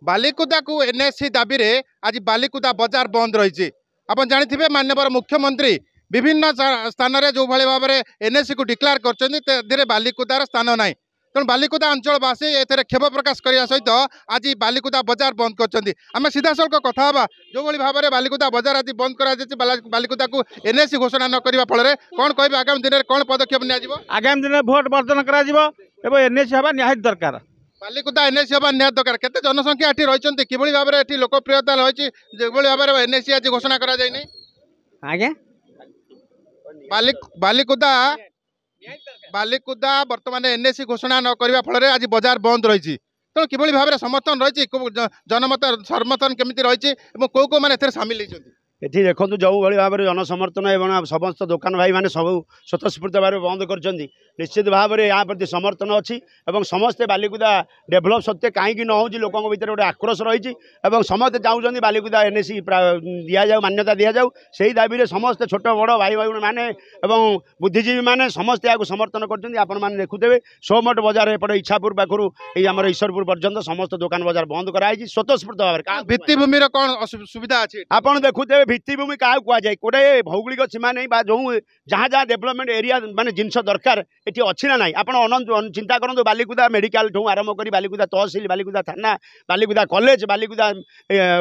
बालिकुदा को एनएससी दाबी रे आज बालिकुदा बाजार बंद रही। आप जानी माननीय मुख्यमंत्री विभिन्न स्थान में जो भाई भाव में एनएससी को डिक्लेयर कर बालिकुदार स्थान ना तेणु बालिकुदा अंचलवासी ए क्षोभ प्रकाश करने सहित आज बालिकुदा बाजार बंद कर सीधा सड़क कथा जो भाव में बालिकुदा बाजार आज बंद कर बालिकुदा को एनएससी घोषणा न करने फल कौन कह आगामी दिन में कौन पदक्षेप आगामी दिन में भोट बर्जन कर एनएससी हवा निहाती दरकार। बालिकुदा एनएससी हवा निहाती दरकार केते जनसंख्या एठी रहिचंती किभଳି भाव में एठी लोकप्रियता रही जेभଳି भाव में एनएससी आज घोषणा करा जाय नै आगे बालिकुदा बालिकुदा वर्तमान एनएससी घोषणा न करने फल आज बाजार बंद रही तेणु किभଳି भाव में समर्थन रही जनमत समर्थन केमिति रही कौ कौ मैंने सामिल होती ये देखो जो भाव में जनसमर्थन एवं समस्त दुकान भाई मैंने सब स्वतःस्फूर्त भाव बंद कर निश्चित भाव में यहाँ प्रति समर्थन अच्छी और समस्ते बालिकुदा डेभलप सत्वे कहीं न हो लोकों भर गोटे आक्रोश रही समस्ते चाहते बालिकुदा एनएससी दि जाऊ मान्यता दि जाऊ से दाबी समस्ते छोट बड़ भाई भाई मैंने बुद्धिजीवी मैंने समस्ते यहाँ समर्थन कर देखुथे सोमठ बजार एपटे इच्छापुर पाखर आम ईश्वरपुर पर्यटन समस्त दुकान बजार बंद कराई स्वतःस्फूर्त भाव में भित्तिभूमि कौन सुविधा अच्छी आपड़ देखुथे भित्तिभूमि क्या कहुए गोटे भौगोलिक सीमा नहीं जो जहाँ जहाँ डेभलपमेंट एरिया माने जिनस दरकार ये अच्छी ना ना आप चिंता करूँ बालिकुदा मेडिकल ठूँ आरंभ कर बालिकुदा तहसिल बालिकुदा थाना बालिकुदा कॉलेज बालिकुदा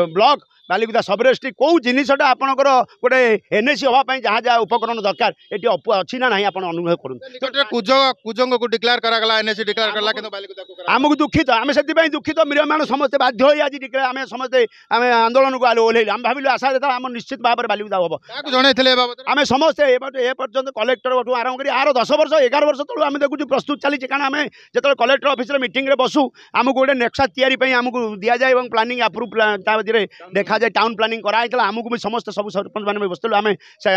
ब्लॉक बालिकुदा सब रेस्ट्रिक्ट कौ जिनटा आपंकर गोटे एनएससी हाँपाई जहाँ जहाँ उपकरण दरकार ये अच्छी ना ना आप अनुभव करूँ को डिक्लेयर करागला एनएससी डिक्लेयर करला किंतु बालिकुदा को आमको दुखित आम से दुखित मिलमान समस्ते बाध्य हो आज डिक्लेयर आम समस्ते आम आंदोलन को ओह्लैलु आम भाविलु आशा देता आम निश्चित भाव में बालिकुदा हम आम समस्ते ए पर्यटन कलेक्टर आरंभ कर आर 10 वर्ष 11 वर्ष तलू आम देखु प्रस्तुत चली कारण आम जो कलेक्टर ऑफिस मीटिंग बसु आमको गोटे नेक्सा तैयारी आमको दि जाए और प्लानिंग अप्रूव देखा जाए टाउन प्लानिंग कराई आमको भी समस्त सब सरपंच मैंने बसलु आम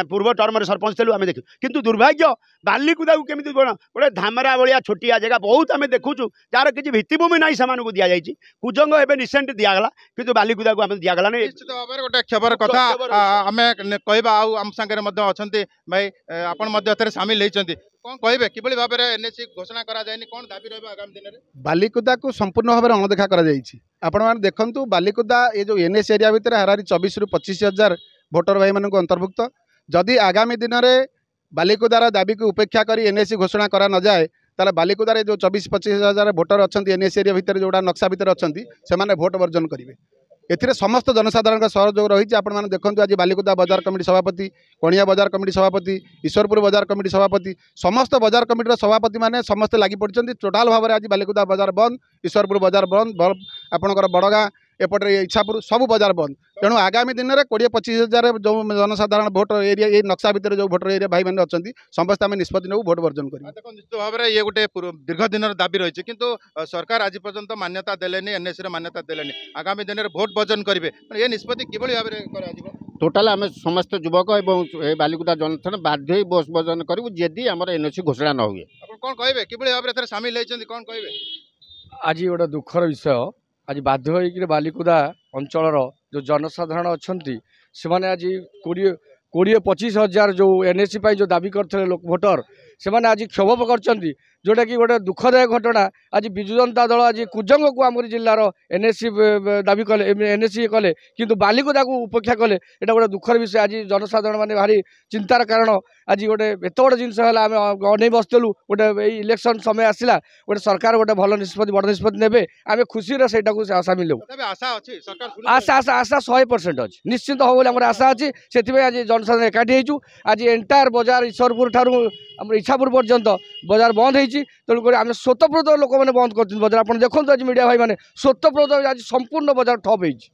पूर्व टर्म सरपंच थलु आम देखु किंतु दुर्भाग्य बालिकुदा को केमी गोटे धामरा भाया छोटिया जगह बहुत आम देखु जार किसी भित्तिभूमि ना से दि जाए कुजंग एवं रिसेंट दिगला कि बालिकुदा को दिगला नहीं निश्चित भाव में गोटे खबर कथा आम कहवा आम सागर भाई आप सामिल होती कौन कहे कि भाव में एनएससी घोषणा करा जाए कौन दाबी रहा आगामी दिन में बालिकुदा को संपूर्ण भाव में अणदेखा कर देखु बालिकुदा ये जो एनएससी एरिया भितर हाराहारी 24 ରୁ 25,000 भोटर भाई मान अंतर्भुक्त जदि आगामी दिन में बालिकुदार दाबी को उपेक्षा कर एनएससी घोषणा करा न जाए ताले बालिकुदार जो 24-25,000 भोटर अच्छा एनएससी एरिया भितर जोड़ा नक्शा भितर अच्छा से भोट वर्जन करेंगे एथिरे समस्त जनसाधारण सहयोग रही आप देखो आज बालिकुदा बाजार कमिटी सभापति कणिया बाजार कमिटी सभापति ईश्वरपुर बाजार कमिटी सभापति समस्त बाजार कमिटी सभापति मैंने समस्त लगी पड़ते टोटाल भाव में आज बालिकुदा बाजार बंद ईश्वरपुर बाजार बंद आपंकर बड़गाँ एपटे इच्छापुर सब बाजार बंद तेणु आगामी दिन में 20-25,000 जो जनसाधारण भोटर एरिया ये नक्शा भितर जो भोटर एरिया भाई मैंने अच्छा समस्त आम निष्पत्ति नौ भोट वर्जन कर निश्चित भाव में ये गोटे दीर्घ दिन दाबी रही किंतु सरकार आज पर्यंत मान्यता देलेनी एनएससी मान्यता देलेनी आगामी दिन में भोट वर्जन करेंगे ये निष्पत्ति किभଳି भाव में टोटाल आम समस्त युवक और बालिकुदा जनसाधारण बाध्य बस वर्जन करूँ जदि आम एनएससी घोषणा न हुए कौन कहे किभଳି भाव में सामिल होती कौन कहे आज गोटे दुखर विषय आज बाध्य होकर बालिकुदा अंचल जो जनसाधारण अच्छा से आज 20-25,000 जो एनएससी जो दाबी करते लोक भोटर से आज क्षोभ कर जोटा कि गोटे दुखदायक घटना आज विजु जनता दल आज कुजंग को आम जिलार एनएससी दाबी कले एनएससी कले किंतु बालिकुदा को उपेक्षा कले यहाँ गोटे दुखर विषय आज जनसाधारण मैंने भारी चिंतार कारण आज गोटे एत बड़ जिनस आम अनै बसलु गोटे इलेक्शन समय आसला गोटे सरकार गोटे भल निष्पत्ति बड़ निष्पत्ति ने आम खुशी से सामिल हो आशा 100% अच्छी निश्चिंत हो बोली आशा अच्छी से आज जनसाधारण एकाठी होइछु आज एंटायर बाजार ईश्वरपुर ठारू आम इच्छापुर पर्यंत बाजार बंद होती तेणुक आम स्वतःप्रत लोक मैंने बंद कर बाजार आप देखो आज मीडिया भाई मैंने स्वतःप्रत आज संपूर्ण बाजार ठप होती।